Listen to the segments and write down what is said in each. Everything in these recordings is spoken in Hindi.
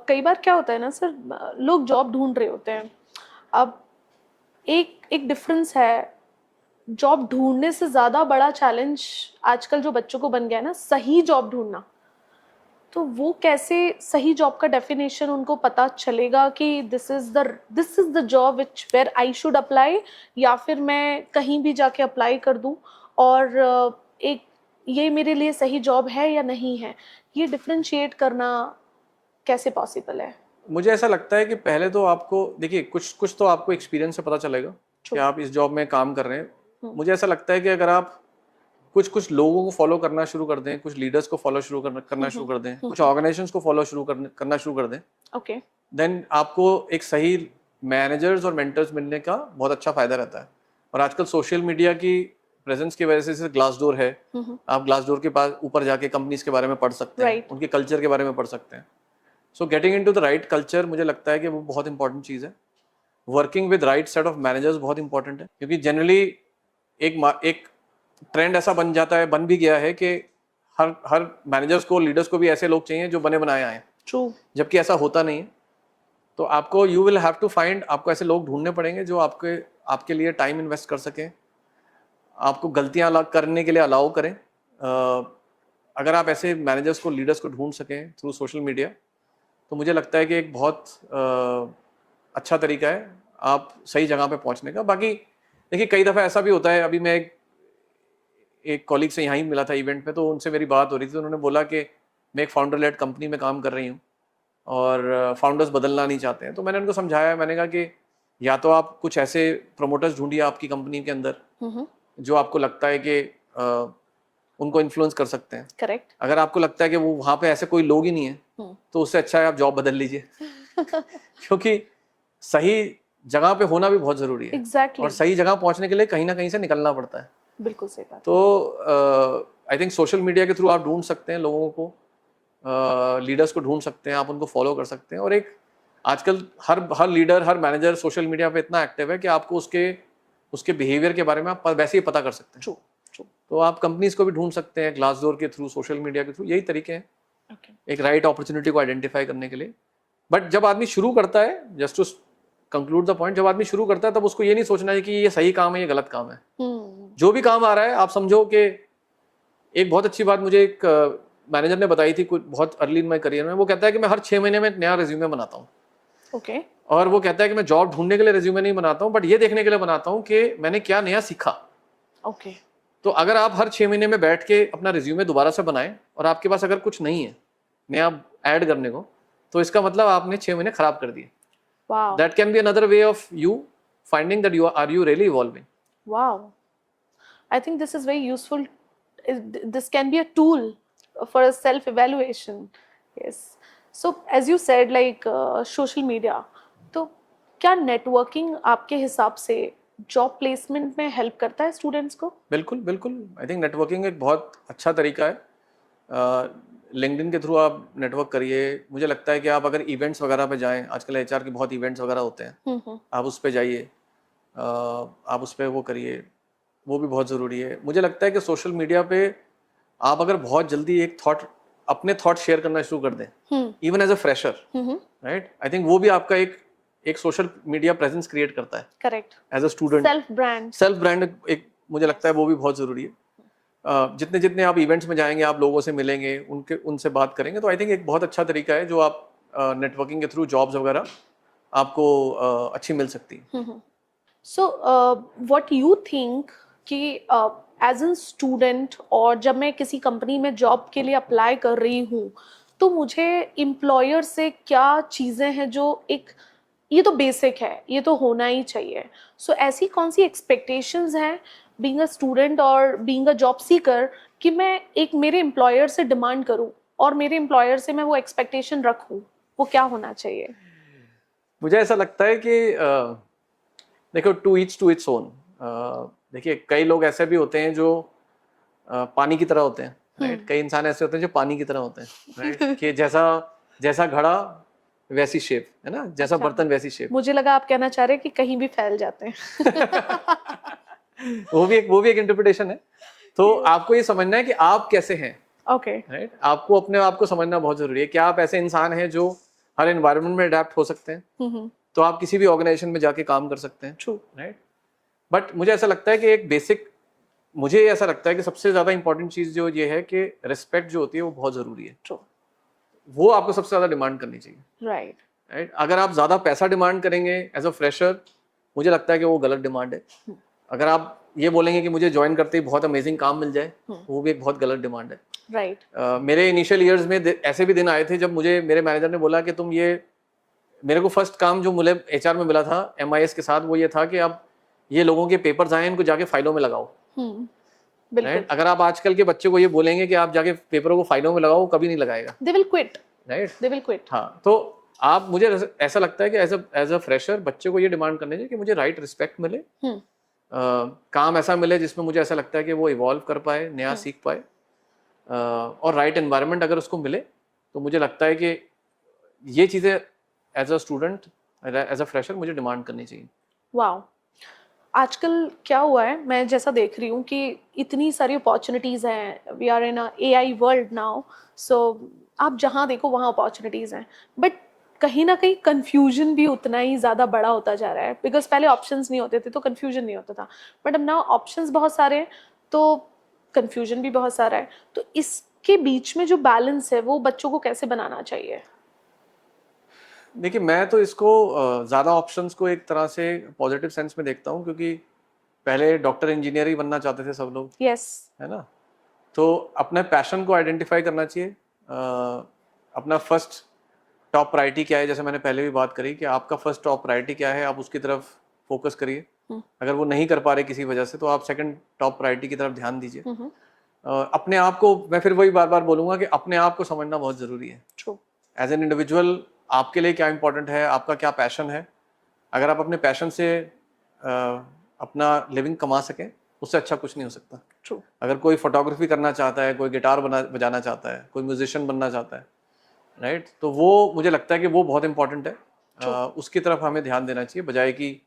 कई बार क्या होता है ना सर, लोग जॉब ढूंढ रहे होते हैं। अब एक एक डिफरेंस है, जॉब ढूंढने से ज्यादा बड़ा चैलेंज आजकल जो बच्चों को बन गया है ना, सही जॉब ढूंढना। तो वो कैसे सही जॉब का डेफिनेशन उनको पता चलेगा कि this is the job which where I should apply, या फिर मैं कहीं भी जाके अप्लाई कर दूं और एक ये मेरे लिए सही जॉब है या नहीं है, ये डिफरेंशिएट करना कैसे पॉसिबल है? मुझे ऐसा लगता है कि पहले तो आपको देखिए कुछ कुछ तो आपको एक्सपीरियंस से पता चलेगा कि आप इस जॉब में काम कर रहे हैं। मुझे ऐसा लगता है कि अगर आप कुछ कुछ लोगों को फॉलो करना शुरू कर दें, कुछ लीडर्स को फॉलो करना शुरू कर दें, कुछ ऑर्गेनाइजेशंस को फॉलो करना शुरू कर दें, ओके, देन आपको एक सही मैनेजर्स और मेंटर्स मिलने का बहुत अच्छा फायदा रहता है। और आजकल सोशल मीडिया की प्रेजेंस की वजह से जैसे ग्लासडोर है, आप ग्लासडोर के पास ऊपर जाके कंपनीज के बारे में पढ़ सकते हैं, उनके कल्चर के बारे में पढ़ सकते हैं। So getting into the right culture, मुझे लगता है कि वो बहुत इंपॉर्टेंट चीज़ है। Working with right set of managers बहुत इंपॉर्टेंट है, क्योंकि जनरली एक ट्रेंड ऐसा बन जाता है, बन भी गया है कि हर मैनेजर्स को, लीडर्स को भी ऐसे लोग चाहिए जो बने बनाए आए, जबकि ऐसा होता नहीं है। तो आपको you will have to find, आपको ऐसे लोग ढूंढने पड़ेंगे जो आपके लिए टाइम इन्वेस्ट कर सकें, आपको गलतियां करने के लिए अलाउ करें। अगर आप ऐसे मैनेजर्स को, लीडर्स को ढूंढ सकें थ्रू सोशल मीडिया, तो मुझे लगता है कि एक बहुत अच्छा तरीका है आप सही जगह पे पहुंचने का। बाकी देखिए कई दफ़ा ऐसा भी होता है, अभी मैं एक कॉलीग से यहाँ ही मिला था इवेंट में, तो उनसे मेरी बात हो रही थी, तो उन्होंने बोला कि मैं एक फाउंडर लेड कंपनी में काम कर रही हूँ और फाउंडर्स बदलना नहीं चाहते हैं। तो मैंने उनको समझाया, मैंने कहा कि या तो आप कुछ ऐसे प्रमोटर्स ढूंढिए आपकी कंपनी के अंदर जो आपको लगता है कि उनको इन्फ्लुएंस कर सकते हैं। करेक्ट। अगर आपको लगता है कि वो वहाँ पे ऐसे कोई लोग ही नहीं है, तो उससे अच्छा है आप जॉब बदल लीजिए क्योंकि सही जगह पे होना भी बहुत जरूरी है। Exactly. और सही जगह पहुंचने के लिए कहीं ना कहीं से निकलना पड़ता है। बिल्कुल सही बात। तो आई थिंक सोशल मीडिया के थ्रू आप ढूंढ सकते हैं लोगों को, लीडर्स को ढूंढ सकते हैं, आप उनको फॉलो कर सकते हैं। और एक आजकल हर लीडर, हर मैनेजर सोशल मीडिया पे इतना एक्टिव है कि आपको उसके बिहेवियर के बारे में आप वैसे ही पता कर सकते हैं। True. तो आप कंपनीज को भी ढूंढ सकते हैं ग्लासडोर के थ्रू, सोशल मीडिया के थ्रू, यही तरीके हैं एक राइट अपॉर्चुनिटी को आइडेंटिफाई करने के लिए। बट जब आदमी शुरू करता है, just to conclude the point, जब आदमी शुरू करता है तब उसको ये नहीं सोचना है कि ये सही काम है, ये गलत काम है। जो भी काम आ रहा है आप समझो कि एक बहुत अच्छी बात मुझे एक मैनेजर ने बताई थी कुछ बहुत अर्ली इन माय करियर में। वो कहता है कि मैं हर 6 महीने में एक नया रिज्यूमे बनाता हूँ। ओके। और वो कहता है कि मैं जॉब ढूंढने के लिए रिज्यूमे नहीं बनाता हूँ, बट ये देखने के लिए बनाता हूँ कि मैंने क्या नया सीखा। ओके। तो अगर आप हर 6 महीने में बैठ के अपना रिज्यूमे दोबारा से बनाएं और आपके पास अगर कुछ नहीं है नया ऐड करने को, तो इसका मतलब आपने 6 महीने खराब कर दिए। Wow. That can be another way of you finding that you really evolving. Wow. I think this is very useful. This can be a tool for a self-evaluation. Yes. So as you said, like social media. तो क्या networking आपके हिसाब से जॉब प्लेसमेंट में हेल्प करता है स्टूडेंट्स को? बिल्कुल बिल्कुल। आई थिंक नेटवर्किंग एक बहुत अच्छा तरीका है। लिंक्डइन के थ्रू आप नेटवर्क करिए। मुझे लगता है कि आप अगर इवेंट्स वगैरह पे जाएं, आजकल एचआर के बहुत इवेंट्स वगैरह होते हैं, आप उस पे जाइए, आप उस पे वो करिए, वो भी बहुत ज़रूरी है। मुझे लगता है कि सोशल मीडिया पे आप अगर बहुत जल्दी अपने थॉट शेयर करना शुरू कर दें, even as a fresher, right, I think वो भी आपका एक सोशल मीडिया प्रेजेंस क्रिएट करता है। Correct. As a student self brand एक, मुझे लगता है वो भी बहुत ज़रूरी है। जितने जितने आप इवेंट्स में जाएंगे, आप लोगों से मिलेंगे, उनसे बात करेंगे, तो आई थिंक एक बहुत अच्छा तरीका है जो आप नेटवर्किंग के थ्रू जॉब्स वगैरह आपको अच्छी मिल सकती है। सो व्हाट यू थिंक कि एज एन स्टूडेंट, और जब मैं किसी कंपनी में जॉब के लिए अप्लाई कर रही हूँ, तो मुझे एम्प्लॉयर से क्या चीज़ें हैं जो ये तो बेसिक है, ये तो होना ही चाहिए। सो ऐसी कौन सी एक्सपेक्टेशंस हैं बीइंग अ स्टूडेंट और बीइंग अ जॉब सीकर कि मैं एक मेरे एम्प्लॉयर से डिमांड करूं और मेरे एम्प्लॉयर से मैं वो एक्सपेक्टेशन रखूं, वो क्या होना चाहिए? मुझे ऐसा लगता है कि देखो, टू इट्स ओन। देखिए कई लोग ऐसे भी होते हैं जो पानी की तरह होते हैं, राइट। कई इंसान ऐसे होते हैं जो पानी की तरह होते हैं, राइट कि जैसा घड़ा वैसी शेप, है ना, जैसा बर्तन वैसी शेप। मुझे लगा आप कहना चाह रहे हैं कि कहीं भी फैल जाते हैं। वो भी एक इंटरप्रिटेशन है। तो आपको ये समझना है कि आप कैसे हैं, ओके राइट? आपको अपने आप को समझना बहुत जरूरी है। क्या आप ऐसे इंसान हैं जो हर एनवायरनमेंट में अडेप्ट हो सकते हैं? तो आप किसी भी ऑर्गेनाइजेशन में जाके काम कर सकते हैं, ट्रू राइट? बट मुझे ऐसा लगता है कि एक बेसिक, मुझे ऐसा लगता है कि सबसे ज्यादा इंपॉर्टेंट चीज जो ये है कि रिस्पेक्ट जो होती है वो बहुत जरूरी है। ट्रू वो आपको सबसे ज्यादा डिमांड करनी चाहिए, राइट राइट? अगर आप ज्यादा पैसा डिमांड करेंगे एज अ फ्रेशर, मुझे लगता है कि वो गलत डिमांड है। अगर आप ये बोलेंगे कि मुझे ज्वाइन करते ही बहुत अमेजिंग काम मिल जाए, वो भी एक बहुत गलत डिमांड है। राइट मेरे इनिशियल ईयर्स में ऐसे भी दिन आए थे जब मुझे मेरे मैनेजर ने बोला कि तुम ये, मेरे को फर्स्ट काम जो मुझे एचआर में मिला था MIS के साथ, वो ये था कि आप ये लोगों के पेपर्स आए इनको जाके फाइलों में लगाओ, बिल्कुल राइट? अगर आप आजकल के बच्चे को ये बोलेंगे कि आप जाके पेपरों को फाइलों में लगाओ, वो कभी नहीं लगाएगा, they will quit right? They will quit हाँ, तो आप, मुझे ऐसा लगता है कि एज अ फ्रेशर बच्चे को ये डिमांड करनी चाहिए कि मुझे राइट रिस्पेक्ट मिले, काम ऐसा मिले जिसमें मुझे ऐसा लगता है कि वो इवॉल्व कर पाए, नया सीख पाए, और राइट एनवायरनमेंट अगर उसको मिले, तो मुझे लगता है कि ये चीज़ें as a student, as a fresher मुझे डिमांड करनी चाहिए। वाओ आजकल क्या हुआ है, मैं जैसा देख रही हूँ कि इतनी सारी अपॉर्चुनिटीज़ हैं, we are in a AI world now, so आप जहाँ देखो वहाँ अपॉर्चुनिटीज़ हैं, बट कहीं ना कहीं कंफ्यूजन भी उतना ही ज़्यादा बड़ा होता जा रहा है, बिकॉज पहले ऑप्शंस नहीं होते थे तो कंफ्यूजन नहीं होता था, बट अब नाउ ऑप्शंस बहुत सारे हैं तो कंफ्यूजन भी बहुत सारा है। तो इसके बीच में जो बैलेंस है वो बच्चों को कैसे बनाना चाहिए? देखिए, मैं तो इसको ज़्यादा ऑप्शंस को एक तरह से पॉजिटिव सेंस में देखता हूँ, क्योंकि पहले डॉक्टर इंजीनियर ही बनना चाहते थे सब लोग, यस है ना? तो अपने पैशन को आइडेंटिफाई करना चाहिए। अपना फर्स्ट टॉप प्रायोरिटी क्या है, जैसे मैंने पहले भी बात करी कि आपका फर्स्ट टॉप प्रायोरिटी क्या है, आप उसकी तरफ फोकस करिए। अगर वो नहीं कर पा रहे किसी वजह से, तो आप सेकंड टॉप प्रायोरिटी की तरफ ध्यान दीजिए। अपने आप को, मैं फिर वही बार बार बोलूंगा कि अपने आप को समझना बहुत ज़रूरी है। ट्रू एज एन इंडिविजुअल आपके लिए क्या इंपॉर्टेंट है, आपका क्या पैशन है। अगर आप अपने पैशन से अपना लिविंग कमा सकें, उससे अच्छा कुछ नहीं हो सकता। ट्रू अगर कोई फोटोग्राफी करना चाहता है, कोई गिटार बजाना चाहता है, कोई म्यूजिशियन बनना चाहता है, राइट? तो वो, मुझे लगता है कि वो बहुत इंपॉर्टेंट है। उसकी तरफ हमें ध्यान देना चाहिए, बजाय कि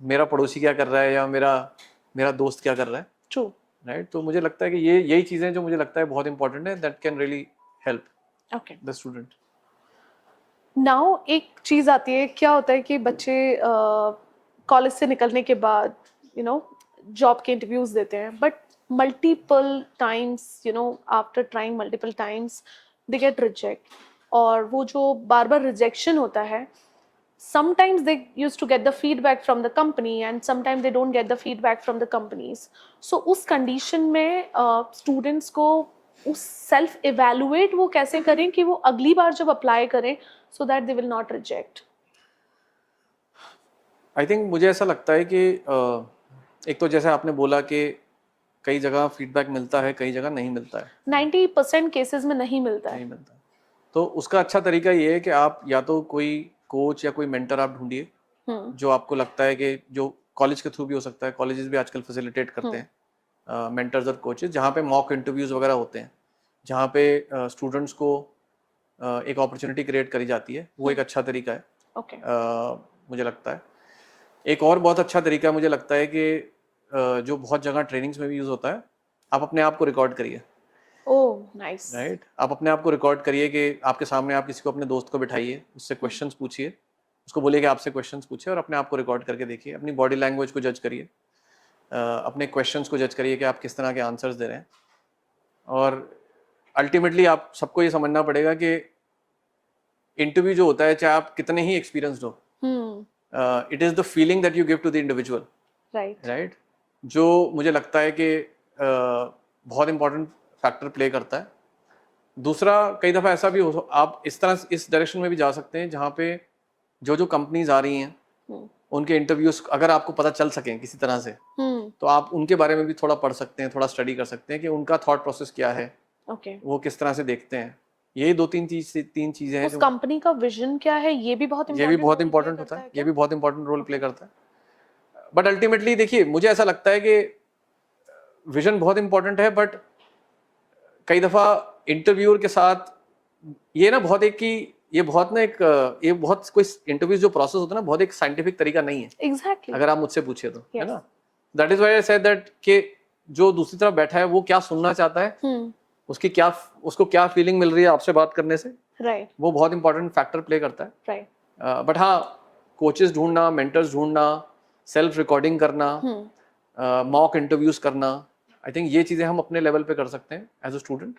मेरा पड़ोसी क्या कर रहा है या मेरा दोस्त क्या कर रहा है, ट्रू राइट? तो मुझे लगता है कि यही चीज़ें जो मुझे लगता है बहुत इंपॉर्टेंट है, that can really help okay. The student. Now एक चीज़ आती है, क्या होता है कि बच्चे कॉलेज से निकलने के बाद जॉब के इंटरव्यूज देते हैं, but multiple times after trying multiple times they get reject, और वो जो बार बार रिजेक्शन होता है, sometimes they used to get the feedback from the company and sometimes they don't get the feedback from the companies. So उस condition में students को उस self evaluate वो कैसे करें कि वो अगली बार जब apply करें so that they will not reject? I think, मुझे ऐसा लगता है कि एक तो जैसे आपने बोला कि कई जगह फीडबैक मिलता है, कई जगह नहीं मिलता है, 90% केसेस में नहीं मिलता है। नहीं मिलता है। तो उसका अच्छा तरीका ये है कि आप या तो कोई कोच या कोई मेंटर आप ढूंढिए, जो आपको लगता है कि जो कॉलेज के थ्रू भी हो सकता है, कॉलेजेस भी आजकल फैसिलिटेट करते हैं मेंटर्स और कोचेस, जहाँ पे मॉक इंटरव्यूज वगैरह होते हैं, जहाँ पे स्टूडेंट्स को एक अपॉर्चुनिटी क्रिएट करी जाती है। वो एक अच्छा तरीका है, ओके मुझे लगता है। एक और बहुत अच्छा तरीका मुझे लगता है कि जो बहुत जगह ट्रेनिंग्स में भी यूज़ होता है, आप अपने आप को रिकॉर्ड करिए। Oh nice. राइट? आप अपने आप को रिकॉर्ड करिए कि आपके सामने आप किसी को, अपने दोस्त को बिठाइए, उससे क्वेश्चंस पूछिए, उसको बोलिए कि आपसे क्वेश्चंस पूछिए, और अपने आप को रिकॉर्ड करके देखिए। अपनी बॉडी लैंग्वेज को जज करिए, अपने क्वेश्चंस को जज करिए कि आप किस तरह के आंसर्स दे रहे हैं। और अल्टीमेटली आप सबको ये समझना पड़ेगा कि इंटरव्यू जो होता है, चाहे आप कितने ही एक्सपीरियंस्ड हो, it is the feeling that you give to the individual, right? जो मुझे लगता है कि बहुत इंपॉर्टेंट फैक्टर प्ले करता है। दूसरा, कई दफ़ा ऐसा भी हो, आप इस डायरेक्शन में भी जा सकते हैं जहाँ पे जो कंपनीज आ रही हैं, उनके इंटरव्यूज अगर आपको पता चल सकें किसी तरह से, तो आप उनके बारे में भी थोड़ा पढ़ सकते हैं, थोड़ा स्टडी कर सकते हैं कि उनका थॉट प्रोसेस क्या है, वो किस तरह से देखते हैं। यही तीन चीजें हैं। उस कंपनी का विजन क्या है, ये भी बहुत इंपॉर्टेंट होता है, ये भी बहुत इंपॉर्टेंट रोल प्ले करता है। बट अल्टीमेटली देखिए, मुझे ऐसा लगता है कि विजन बहुत इंपॉर्टेंट है, बट कई दफ़ा इंटरव्यूअर के साथ ये ना बहुत ये बहुत कोई इंटरव्यू जो प्रोसेस होता है ना, बहुत एक साइंटिफिक तरीका नहीं है। Exactly. अगर आप मुझसे पूछे तो, है ना? That is why I said that कि जो दूसरी तरफ बैठा है वो क्या सुनना चाहता है, उसको क्या फीलिंग मिल रही है आपसे बात करने से, राइट वो बहुत इंपॉर्टेंट फैक्टर प्ले करता है। राइट बट हाँ, कोचेस ढूंढना, मेंटर्स ढूंढना, सेल्फ रिकॉर्डिंग करना, मॉक इंटरव्यूज करना, आई थिंक ये चीजें हम अपने लेवल पे कर सकते हैं as a student,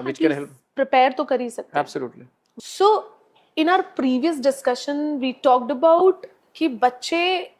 which can help. Prepare तो कर ही सकते हैं। Absolutely. So in our previous discussion we talked about कि बच्चे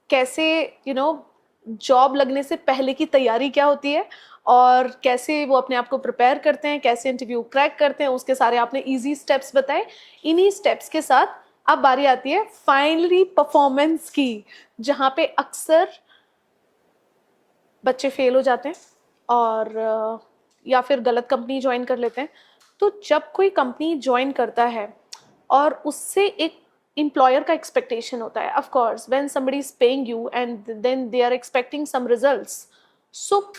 कैसे जॉब लगने से पहले की तैयारी क्या होती है और कैसे वो अपने आप को प्रिपेयर करते हैं, कैसे इंटरव्यू क्रैक करते हैं, उसके सारे आपने इजी स्टेप्स बताए। इन्हीं स्टेप्स के साथ अब बारी आती है फाइनली परफॉर्मेंस की, जहाँ पे अक्सर बच्चे फेल हो जाते हैं और या फिर गलत कंपनी ज्वाइन कर लेते हैं। तो जब कोई कंपनी ज्वाइन करता है और उससे एक एम्प्लॉयर का एक्सपेक्टेशन होता है, of course when somebody is paying you and then they are expecting some results, so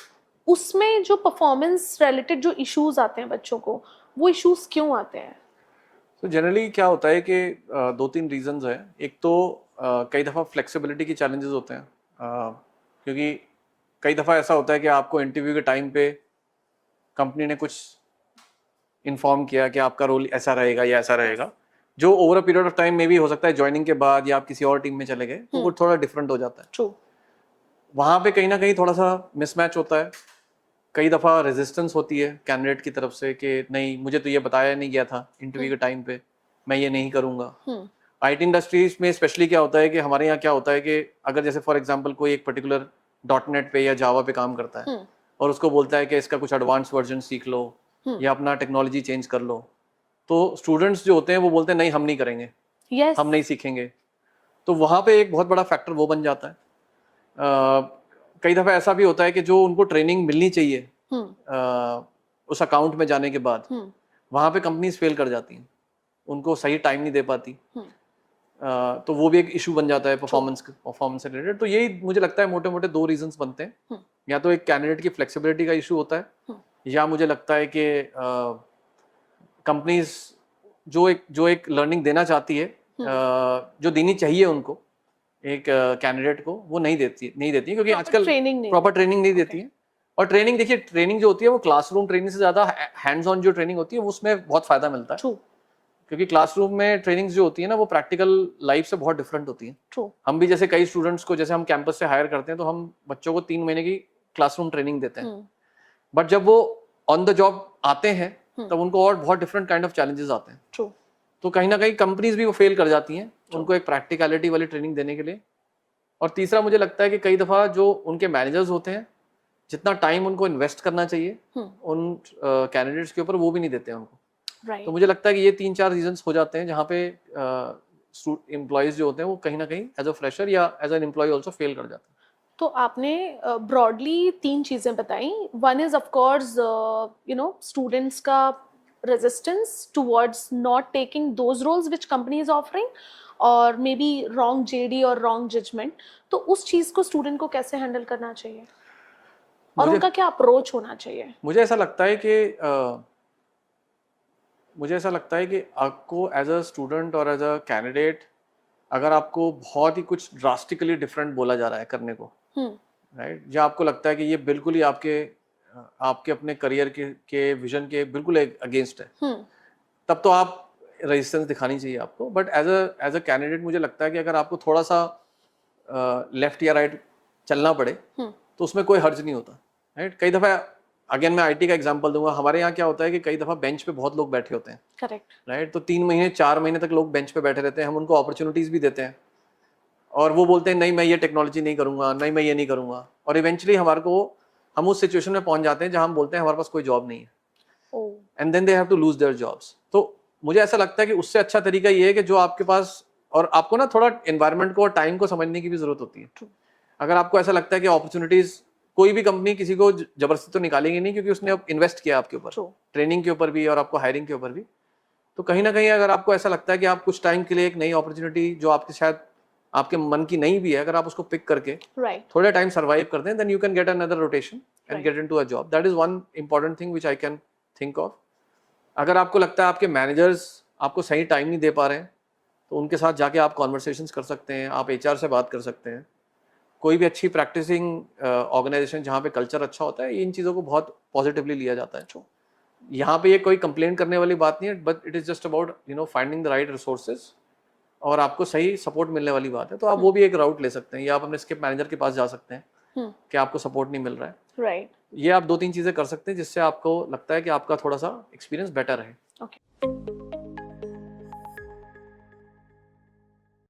उसमें जो परफॉर्मेंस रिलेटेड जो इश्यूज आते हैं बच्चों को, वो इश्यूज क्यों आते हैं? तो जनरली क्या होता है कि दो तीन रीजंस है। एक तो कई दफ़ा फ्लेक्सिबिलिटी की चैलेंजेस होते हैं, क्योंकि कई दफ़ा ऐसा होता है कि आपको इंटरव्यू के टाइम पे कंपनी ने कुछ इन्फॉर्म किया कि आपका रोल ऐसा रहेगा या ऐसा रहेगा, जो over a period of time में भी हो सकता है ज्वाइनिंग के बाद या आप किसी और टीम में चले गए तो वो थोड़ा डिफरेंट हो जाता है। ट्रू। वहाँ पे कहीं ना कहीं थोड़ा सा मिसमैच होता है। कई दफ़ा रेजिस्टेंस होती है कैंडिडेट की तरफ से कि नहीं, मुझे तो ये बताया नहीं गया था इंटरव्यू के टाइम पे, मैं ये नहीं करूँगा। आईटी इंडस्ट्रीज में स्पेशली क्या होता है कि हमारे यहाँ क्या होता है कि अगर जैसे फॉर एग्जांपल कोई एक पर्टिकुलर .NET पे या जावा पे काम करता है और उसको बोलता है कि इसका कुछ एडवांस वर्जन सीख लो या अपना टेक्नोलॉजी चेंज कर लो, तो स्टूडेंट्स जो होते हैं वो बोलते हैं नहीं, हम नहीं करेंगे, yes. हम नहीं सीखेंगे। तो वहाँ पे एक बहुत बड़ा फैक्टर वो बन जाता है। कई दफ़ा ऐसा भी होता है कि जो उनको ट्रेनिंग मिलनी चाहिए उस अकाउंट में जाने के बाद, वहाँ पे कंपनीज फेल कर जाती हैं, उनको सही टाइम नहीं दे पाती। तो वो भी एक इशू बन जाता है परफॉर्मेंस से रिलेटेड। तो यही मुझे लगता है मोटे मोटे दो रीजंस बनते हैं। या तो एक कैंडिडेट की फ्लेक्सिबिलिटी का इशू होता है, या मुझे लगता है कि कंपनीज जो एक लर्निंग देना चाहती है, जो देनी चाहिए उनको एक कैंडिडेट को, वो नहीं देती है, क्योंकि आजकल प्रॉपर ट्रेनिंग नहीं देती है। और ट्रेनिंग देखिए, ट्रेनिंग जो होती है वो क्लासरूम ट्रेनिंग से ज्यादा हैंड्स ऑन जो ट्रेनिंग होती है उसमें बहुत फायदा मिलता है। क्योंकि क्लासरूम में ट्रेनिंग जो होती है ना, वो प्रैक्टिकल लाइफ से बहुत डिफरेंट होती है। हम भी जैसे कई स्टूडेंट्स को, जैसे हम कैंपस से हायर करते हैं तो हम बच्चों को 3 महीने की क्लासरूम ट्रेनिंग देते हैं, बट जब वो ऑन द जॉब आते हैं तब उनको और बहुत डिफरेंट काइंड ऑफ चैलेंजेस आते हैं। तो कहीं ना कहीं कंपनीज भी वो फेल कर जाती हैं उनको एक प्रैक्टिकलिटी वाली ट्रेनिंग देने के लिए। और तीसरा मुझे लगता है कि कई दफ़ा जो उनके मैनेजर्स होते हैं, जितना टाइम उनको इन्वेस्ट करना चाहिए उन कैंडिडेट्स के ऊपर, वो भी नहीं देते हैं उनको। तो मुझे लगता है कि ये 3-4 रीजंस हो जाते हैं जहाँ पे एम्प्लॉयज जो होते हैं वो कहीं ना कहीं एज अ फ्रेशर या as an employee also fail कर जाते हैं। तो आपने ब्रॉडली 3 चीजें बताई। One is of course students का resistance towards not taking those roles which company is offering, और मे बी रॉन्ग JD और रॉन्ग जजमेंट। तो उस चीज को स्टूडेंट को कैसे हैंडल करना चाहिए और उनका क्या अप्रोच होना चाहिए? मुझे ऐसा लगता है कि आपको एज अ स्टूडेंट और एज अ कैंडिडेट, अगर आपको बहुत ही कुछ ड्रास्टिकली डिफरेंट बोला जा रहा है करने को, राइट, या आपको लगता है कि ये बिल्कुल ही आपके अपने करियर के विजन के बिल्कुल अगेंस्ट है, तब तो आप रेजिस्टेंस दिखानी चाहिए आपको। बट एज अ कैंडिडेट मुझे लगता है कि अगर आपको थोड़ा सा लेफ्ट या राइट चलना पड़े तो उसमें कोई हर्ज नहीं होता, राइट। कई दफ़ा, अगेन मैं IT का एग्जांपल दूंगा, हमारे यहाँ क्या होता है कि कई दफ़ा बेंच पे बहुत लोग बैठे होते हैं, करेक्ट, राइट। तो 3 महीने 4 महीने तक लोग बेंच पे बैठे रहते हैं, हम उनको अपॉर्चुनिटीज भी देते हैं और वो बोलते हैं नहीं, मैं ये टेक्नोलॉजी नहीं करूंगा, नहीं मैं ये नहीं करूंगा, और इवेंचुअली हम उस सिचुएशन में पहुंच जाते हैं जहां हम बोलते हैं हमारे पास कोई जॉब नहीं है, and then they have to lose their jobs. तो मुझे ऐसा लगता है कि उससे अच्छा तरीका ये है कि जो आपके पास, और आपको ना थोड़ा एनवायरनमेंट को और टाइम को समझने की भी जरूरत होती है। अगर आपको ऐसा लगता है कि अपॉर्चुनिटीज, कोई भी कंपनी किसी को जबरदस्ती तो निकालेंगे नहीं, क्योंकि उसने अब इन्वेस्ट किया आपके ऊपर, ट्रेनिंग के ऊपर भी और आपको हायरिंग के ऊपर भी। तो कहीं ना कहीं अगर आपको ऐसा लगता है कि आप कुछ टाइम के लिए एक नई अपॉर्चुनिटी जो आपके शायद आपके मन की नहीं भी है, अगर आप उसको पिक करके थोड़े टाइम सर्वाइव करते हैं, then you can get another rotation and get into a job. That is one important thing which I can think of. अगर आपको लगता है आपके मैनेजर्स आपको सही टाइम नहीं दे पा रहे हैं, तो उनके साथ जाके आप कॉन्वर्सेशंस कर सकते हैं, आप HR से बात कर सकते हैं। कोई भी अच्छी प्रैक्टिसिंग ऑर्गेनाइजेशन जहाँ पे कल्चर अच्छा होता है, इन चीज़ों को बहुत पॉजिटिवली लिया जाता है। यहाँ पे ये कोई कंप्लेन करने वाली बात नहीं है, but it is just about finding the right resources और आपको सही सपोर्ट मिलने वाली बात है। तो आप वो भी एक राउट ले सकते हैं, या आप अपने स्किप मैनेजर के पास जा सकते हैं कि आपको सपोर्ट नहीं मिल रहा है। राइट, ये आप 2-3 चीजें कर सकते हैं जिससे आपको लगता है कि आपका थोड़ा सा एक्सपीरियंस बेटर है। ओके।